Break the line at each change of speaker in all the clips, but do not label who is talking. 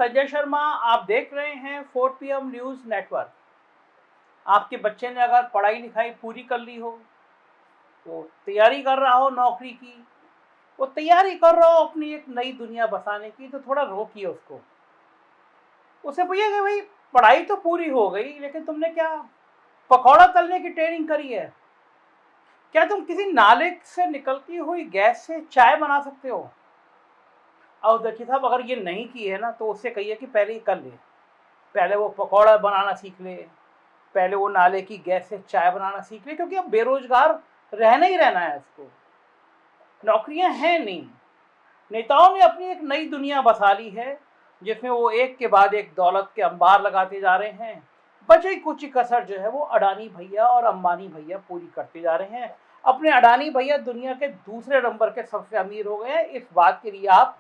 संजय शर्मा। आप देख रहे हैं 4 PM न्यूज़ नेटवर्क। आपके बच्चे ने अगर पढ़ाई लिखाई पूरी कर ली हो, तो तैयारी कर रहा हो नौकरी की, वो तैयारी कर रहा हो अपनी एक नई दुनिया बसाने की, तो थोड़ा रोकिए उसको। उसे पूछिए कि भाई पढ़ाई तो पूरी हो गई, लेकिन तुमने क्या पकौड़ा तलने की ट्रेनिंग करी है? क्या तुम किसी नाले से निकलती हुई गैस से चाय बना सकते हो? और देखिए साहब, अगर ये नहीं की है ना, तो उससे कहिए कि पहले ही कर ले। पहले वो पकौड़ा बनाना सीख ले, पहले वो नाले की गैस से चाय बनाना सीख ले, क्योंकि अब बेरोजगार रहना ही रहना है उसको। नौकरियां हैं नहीं। नेताओं ने अपनी एक नई दुनिया बसा ली है, जिसमें वो एक के बाद एक दौलत के अंबार लगाते जा रहे हैं। बची कुछ कसर जो है वो अडानी भैया और अंबानी भैया पूरी करते जा रहे हैं। अपने अडानी भैया दुनिया के दूसरे नंबर के सबसे अमीर हो गए हैं। इस बात के लिए आप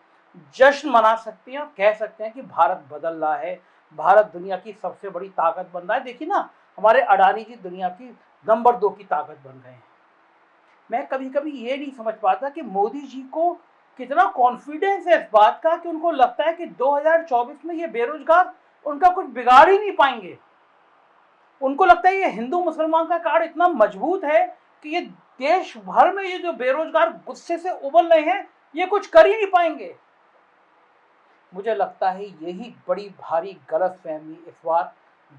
जश्न मना सकते हैं और कह सकते हैं कि भारत बदल रहा है, भारत दुनिया की सबसे बड़ी ताकत बन रहा है। देखिए ना, हमारे अडानी जी दुनिया की नंबर 2 की ताकत बन गए हैं। मैं कभी कभी ये नहीं समझ पाता कि मोदी जी को कितना कॉन्फिडेंस है इस बात का कि उनको लगता है कि 2024 में ये बेरोजगार उनका कुछ बिगाड़ ही नहीं पाएंगे। उनको लगता है ये हिंदू मुसलमान का कार्ड इतना मजबूत है कि ये देश भर में ये जो बेरोजगार गुस्से से उबल रहे हैं, ये कुछ कर ही नहीं पाएंगे। मुझे लगता है यही बड़ी भारी गलतफहमी इस बार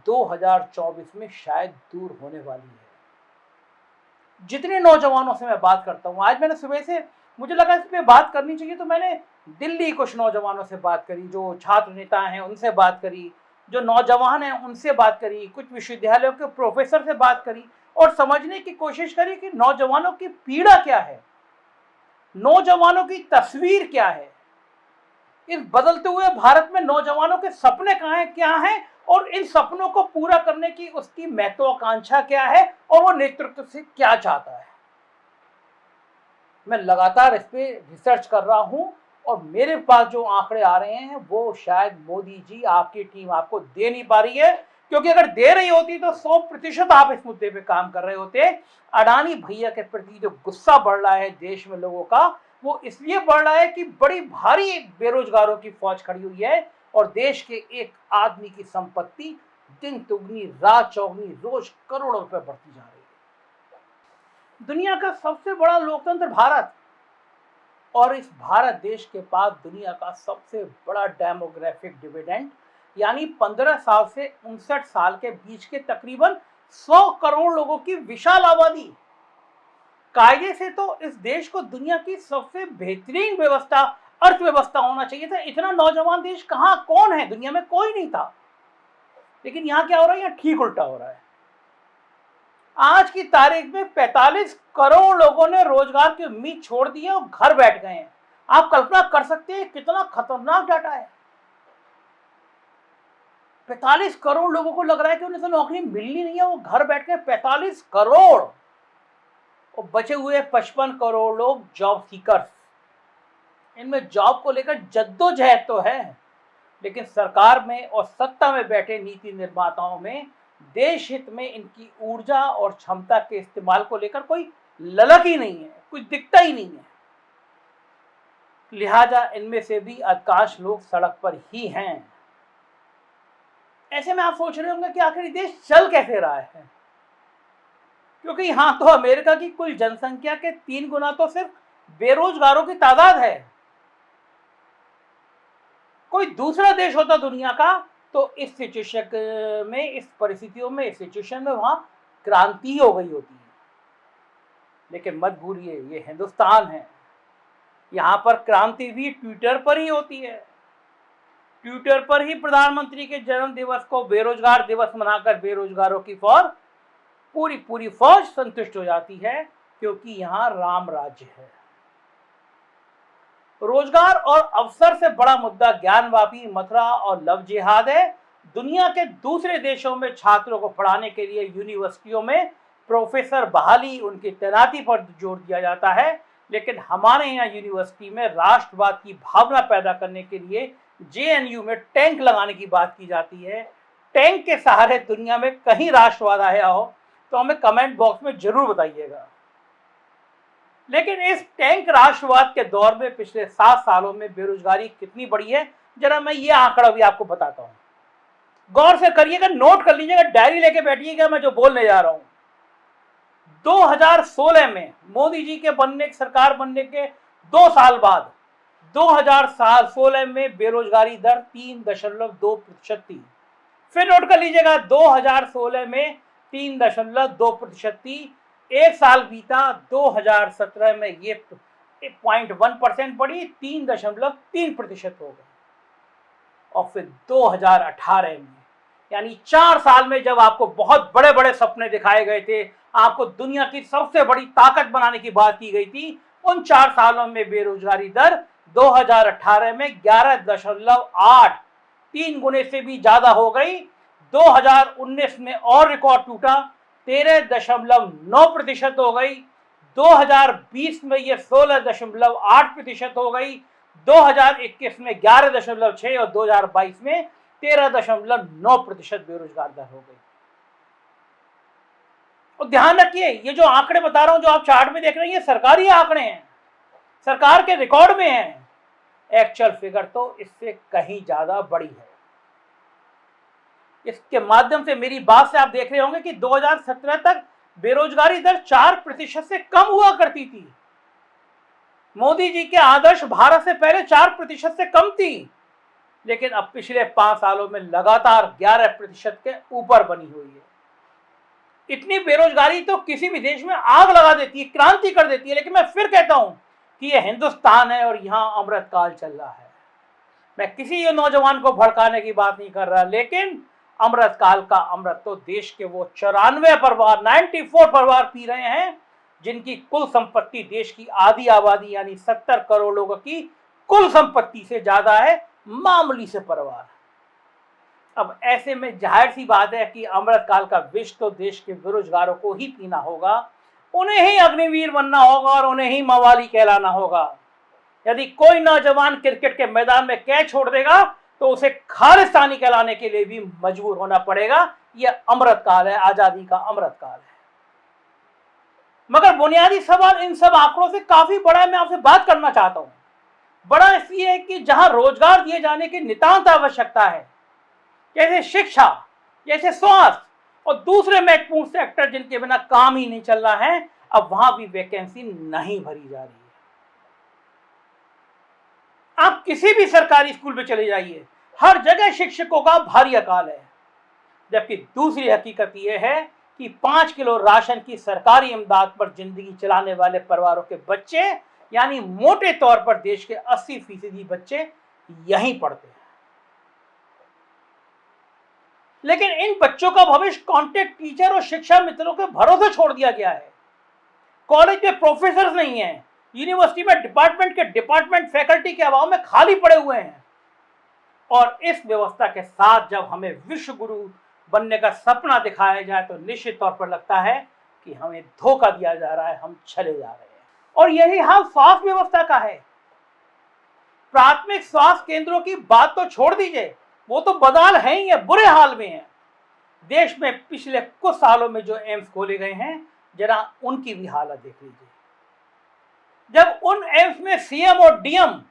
2024 में शायद दूर होने वाली है। जितने नौजवानों से मैं बात करता हूँ, आज मैंने सुबह से मुझे लगा इस पर बात करनी चाहिए, तो मैंने दिल्ली कुछ नौजवानों से बात करी, जो छात्र नेता हैं उनसे बात करी, जो नौजवान हैं उनसे बात करी, कुछ विश्वविद्यालयों के प्रोफेसर से बात करी और समझने की कोशिश करी कि नौजवानों की पीड़ा क्या है, नौजवानों की तस्वीर क्या है, इस बदलते हुए भारत में नौजवानों के सपने कहाँ हैं, क्या हैं, और इन सपनों को पूरा करने की उसकी महत्वाकांक्षा क्या है और वो नेतृत्व से क्या चाहता है। मैं लगातार इस पे रिसर्च कर रहा हूं और मेरे पास जो आंकड़े आ रहे हैं वो शायद मोदी जी, आपकी टीम आपको दे नहीं पा रही है, क्योंकि अगर दे रही होती तो 100% आप इस मुद्दे पे काम कर रहे होते। अडानी भैया के प्रति जो गुस्सा बढ़ रहा है देश में लोगों का, वो इसलिए बढ़ रहा है कि बड़ी भारी बेरोजगारों की फौज खड़ी हुई है और देश के एक आदमी की संपत्ति दिन दुगनी रात चौगनी रोज करोड़ों रुपए बढ़ती जा रही है। दुनिया का सबसे बड़ा लोकतंत्र भारत, और इस भारत देश के पास दुनिया का सबसे बड़ा डेमोग्राफिक डिविडेंड, यानी 15 साल से 59 साल के बीच के तकरीबन 100 करोड़ लोगों की विशाल आबादी। कायदे से तो इस देश को दुनिया की सबसे बेहतरीन व्यवस्था, अर्थव्यवस्था होना चाहिए था। इतना नौजवान देश कहां, कौन है दुनिया में? कोई नहीं था। लेकिन यहां क्या हो रहा है? यहां ठीक उल्टा हो रहा है। आज की तारीख में 45 करोड़ लोगों ने रोजगार की उम्मीद छोड़ दी है और घर बैठ गए हैं। आप कल्पना कर सकते हैं कितना खतरनाक डाटा है। 45 करोड़ लोगों को लग रहा है कि उन्हें तो नौकरी मिलनी नहीं है, वो घर बैठ गए। 45 करोड़ और बचे हुए 55 करोड़ लोग जॉब सीकर्स। इनमें जॉब को लेकर जद्दोजहद तो है, लेकिन सरकार में और सत्ता में बैठे नीति निर्माताओं में देश हित में इनकी ऊर्जा और क्षमता के इस्तेमाल को लेकर कोई ललक ही नहीं है, कुछ दिखता ही नहीं है। लिहाजा इनमें से भी अधिकांश लोग सड़क पर ही हैं। ऐसे में आप सोच रहे होंगे कि आखिर देश चल कैसे रहा है, क्योंकि यहां तो अमेरिका की कुल जनसंख्या के 3 गुना तो सिर्फ बेरोजगारों की तादाद है। कोई दूसरा देश होता दुनिया का तो इस सिचुएशन में, इस परिस्थितियों में, इस सिचुएशन में वहां क्रांति हो गई होती है। लेकिन मत भूलिए, ये हिंदुस्तान है। यहां पर क्रांति भी ट्विटर पर ही होती है। ट्विटर पर ही प्रधानमंत्री के जन्म दिवस को बेरोजगार दिवस मनाकर बेरोजगारों की पूरी फौज संतुष्ट हो जाती है, क्योंकि यहां राम राज्य है। रोजगार और अवसर से बड़ा मुद्दा ज्ञानवापी, मथुरा और लव जिहाद है। दुनिया के दूसरे देशों में छात्रों को पढ़ाने के लिए यूनिवर्सिटियों में प्रोफेसर बहाली, उनकी तैनाती पर जोर दिया जाता है, लेकिन हमारे यहाँ यूनिवर्सिटी में राष्ट्रवाद की भावना पैदा करने के लिए जेएनयू में टैंक लगाने की बात की जाती है। टैंक के सहारे दुनिया में कहीं राष्ट्रवाद आया हो तो हमें कमेंट बॉक्स में जरूर बताइएगा। लेकिन इस टैंक राष्ट्रवाद के दौर में पिछले 7 सालों में बेरोजगारी कितनी बढ़ी है, जरा मैं ये आंकड़ा भी आपको बताता हूं, गौर से करिएगा, नोट कर लीजिएगा, डायरी लेके बैठिएगा मैं जो बोलने जा रहा हूं। 2016 में मोदी जी के सरकार बनने के 2 साल बाद 2016 में बेरोजगारी दर 3.2% थी। फिर नोट कर लीजिएगा, 2016 में 3.2% थी। एक साल बीता, 2017 में ये 0.1% बढ़ी, 3.3% हो गई। और फिर 2018 में, यानी 4 साल में जब आपको बहुत बड़े बड़े सपने दिखाए गए थे, आपको दुनिया की सबसे बड़ी ताकत बनाने की बात की गई थी, उन 4 सालों में बेरोजगारी दर 2018 में 11.8, 3 गुने से भी ज्यादा हो गई। 2019 में और रिकॉर्ड टूटा, 13.9% हो गई। 2020 में ये 16.8% हो गई। 2021 में 11.6 और 2022 में 13.9% बेरोजगार दर हो गई। और ध्यान रखिए, ये जो आंकड़े बता रहा हूं, जो आप चार्ट में देख रहे हैं, ये सरकारी आंकड़े हैं, सरकार के रिकॉर्ड में हैं। एक्चुअल फिगर तो इससे कहीं ज्यादा बड़ी है। इसके माध्यम से मेरी बात से आप देख रहे होंगे कि 2017 तक बेरोजगारी दर 4% से कम हुआ करती थी। मोदी जी के आदर्श भारत से पहले 4% से कम थी, लेकिन अब पिछले 5 सालों में लगातार 11% के ऊपर बनी हुई है। इतनी बेरोजगारी तो किसी भी देश में आग लगा देती है, क्रांति कर देती है। लेकिन मैं फिर कहता हूं कि यह हिंदुस्तान है और यहां अमृतकाल चल रहा है। मैं किसी नौजवान को भड़काने की बात नहीं कर रहा, लेकिन अमृतकाल का अमृत तो देश के वो 94 परिवार, 94 परिवार पी रहे हैं, जिनकी कुल संपत्ति देश की आधी आबादी यानी 70 करोड़ लोगों की कुल संपत्ति से ज्यादा है, मामूली से परिवार। अब ऐसे में जाहिर सी बात है कि अमृतकाल का विष तो देश के बेरोजगारों को ही पीना होगा, उन्हें ही अग्निवीर बनना होगा और उन्हें ही मवाली कहलाना होगा। यदि कोई नौजवान क्रिकेट के मैदान में कैच छोड़ देगा तो उसे खालिस्तानी कहलाने के लिए भी मजबूर होना पड़ेगा। यह अमृतकाल है, आजादी का अमृतकाल है। मगर बुनियादी सवाल इन सब आंकड़ों से काफी बड़ा है, मैं आपसे बात करना चाहता हूं। बड़ा इसलिए है कि जहां रोजगार दिए जाने की नितांत आवश्यकता है, जैसे शिक्षा, जैसे स्वास्थ्य और दूसरे महत्वपूर्ण सेक्टर जिनके बिना काम ही नहीं चल रहा है, अब वहां भी वैकेंसी नहीं भरी जा रही है। आप किसी भी सरकारी स्कूल में चले जाइए, हर जगह शिक्षकों का भारी अकाल है। जबकि दूसरी हकीकत यह है कि 5 किलो राशन की सरकारी इमदाद पर जिंदगी चलाने वाले परिवारों के बच्चे, यानी मोटे तौर पर देश के 80% बच्चे यहीं पढ़ते हैं। लेकिन इन बच्चों का भविष्य कॉन्टेक्ट टीचर और शिक्षा मित्रों के भरोसे छोड़ दिया गया है। कॉलेज में प्रोफेसर नहीं है, यूनिवर्सिटी में डिपार्टमेंट फैकल्टी के अभाव में खाली पड़े हुए हैं। और इस व्यवस्था के साथ जब हमें विश्व गुरु बनने का सपना दिखाया जाए तो निश्चित तौर पर लगता है कि हमें धोखा दिया जा रहा है, हम चले जा रहे हैं। और यही हाल स्वास्थ्य व्यवस्था का है। प्राथमिक स्वास्थ्य केंद्रों की बात तो छोड़ दीजिए, वो तो बदहाल है ही है, बुरे हाल में है। देश में पिछले कुछ सालों में जो एम्स खोले गए हैं, जरा उनकी भी हालत देख लीजिए। जब उन एम्स में सीएम और डीएम,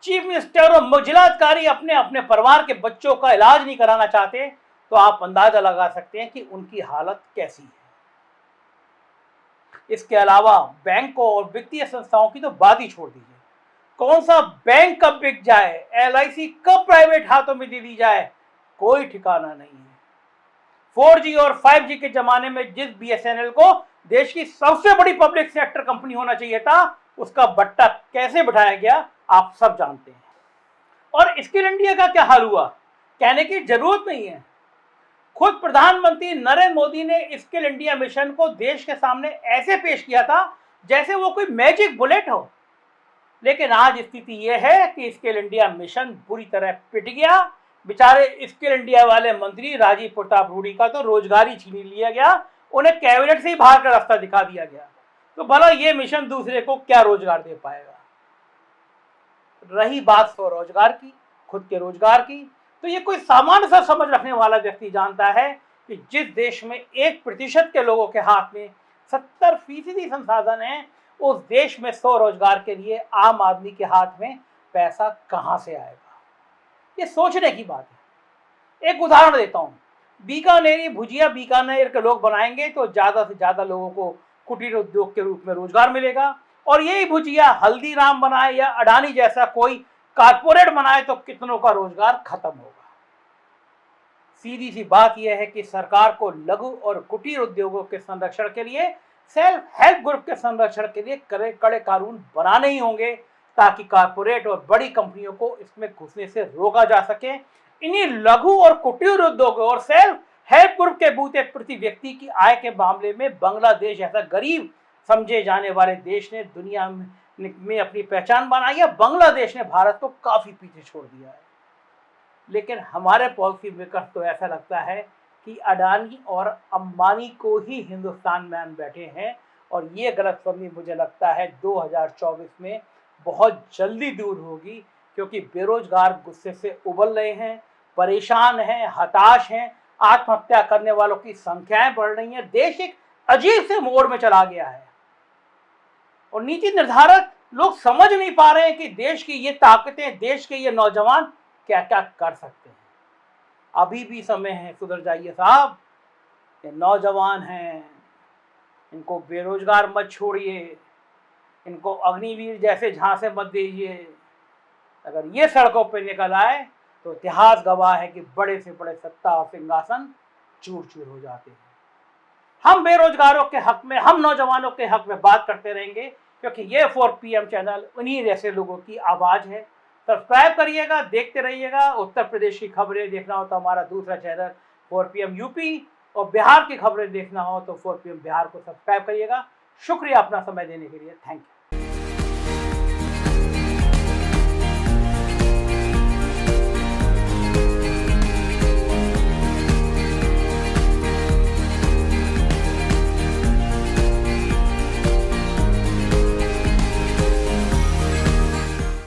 चीफ मिनिस्टर और जिलाधिकारी अपने अपने परिवार के बच्चों का इलाज नहीं कराना चाहते, तो आप अंदाजा लगा सकते हैं कि उनकी हालत कैसी है। इसके अलावा बैंकों और वित्तीय संस्थाओं की तो बात ही छोड़ दीजिए। कौन सा बैंक कब बिक जाए, एलआईसी कब प्राइवेट हाथों में दे दी जाए, कोई ठिकाना नहीं है। 4G और 5G के जमाने में जिस बीएसएनएल को देश की सबसे बड़ी पब्लिक सेक्टर कंपनी होना चाहिए था, उसका बट्टा कैसे बिठाया गया आप सब जानते हैं। और स्किल इंडिया का क्या हाल हुआ, कहने की जरूरत नहीं है। खुद प्रधानमंत्री नरेंद्र मोदी ने स्किल इंडिया मिशन को देश के सामने ऐसे पेश किया था जैसे वो कोई मैजिक बुलेट हो। लेकिन आज स्थिति यह है कि स्किल इंडिया मिशन बुरी तरह पिट गया। बेचारे स्किल इंडिया वाले मंत्री राजीव प्रताप रूडी का तो रोजगार ही छीन लिया गया, उन्हें कैबिनेट से ही बाहर का रास्ता दिखा दिया गया। तो भला ये मिशन दूसरे को क्या रोजगार दे पाएगा। रही बात स्वरोजगार की, खुद के रोजगार की, तो ये कोई सामान्य सा समझ रखने वाला व्यक्ति जानता है कि जिस देश में 1% के लोगों के हाथ में 70% संसाधन है, उस देश में स्वरोजगार के लिए आम आदमी के हाथ में पैसा कहां से आएगा। ये सोचने की बात है। एक उदाहरण देता हूँ, बीकानेरी भुजिया बीकानेर के लोग बनाएंगे तो ज़्यादा से ज़्यादा लोगों को कुटीर उद्योग के रूप में रोजगार मिलेगा, और यही भुजिया हल्दीराम बनाए या अडानी जैसा कोई कारपोरेट बनाए तो कितनों का रोजगार खत्म होगा। सीधी सी बात यह है कि सरकार को लघु और कुटीर उद्योगों के संरक्षण के लिए, सेल्फ हेल्प ग्रुप के संरक्षण के लिए कड़े कड़े कानून बनाने ही होंगे, ताकि कारपोरेट और बड़ी कंपनियों को इसमें घुसने से रोका जा सके। इन्हीं लघु और कुटीर उद्योगों और सेल्फ हेल्प ग्रुप के बूते प्रति व्यक्ति की आय के मामले में बांग्लादेश ऐसा गरीब समझे जाने वाले देश ने दुनिया में अपनी पहचान बनाई है। बांग्लादेश ने भारत को काफी पीछे छोड़ दिया है। लेकिन हमारे पॉलिसी मेकर्स तो ऐसा लगता है कि अडानी और अंबानी को ही हिंदुस्तान में आन बैठे हैं, और ये गलतफहमी मुझे लगता है 2024 में बहुत जल्दी दूर होगी, क्योंकि बेरोजगार गुस्से से उबल रहे हैं, परेशान हैं, हताश हैं, आत्महत्या करने वालों की संख्याएं बढ़ रही हैं। देश एक अजीब से मोड़ में चला गया है, और नीति निर्धारक लोग समझ नहीं पा रहे हैं कि देश की ये ताकतें, देश के ये नौजवान क्या क्या कर सकते हैं। अभी भी समय है, सुधर जाइए साहब। ये नौजवान हैं, इनको बेरोजगार मत छोड़िए, इनको अग्निवीर जैसे झांसे मत दीजिए। अगर ये सड़कों पर निकल आए तो इतिहास गवाह है कि बड़े से बड़े सत्ता और सिंहासन चूर चूर हो जाते हैं। हम बेरोजगारों के हक में, हम नौजवानों के हक में बात करते रहेंगे, क्योंकि ये 4PM चैनल उन्हीं जैसे लोगों की आवाज़ है। सब्सक्राइब करिएगा, देखते रहिएगा। उत्तर प्रदेश की खबरें देखना हो तो हमारा दूसरा चैनल 4PM यूपी, और बिहार की खबरें देखना हो तो 4PM बिहार को सब्सक्राइब करिएगा। शुक्रिया अपना समय देने के लिए। Thank you.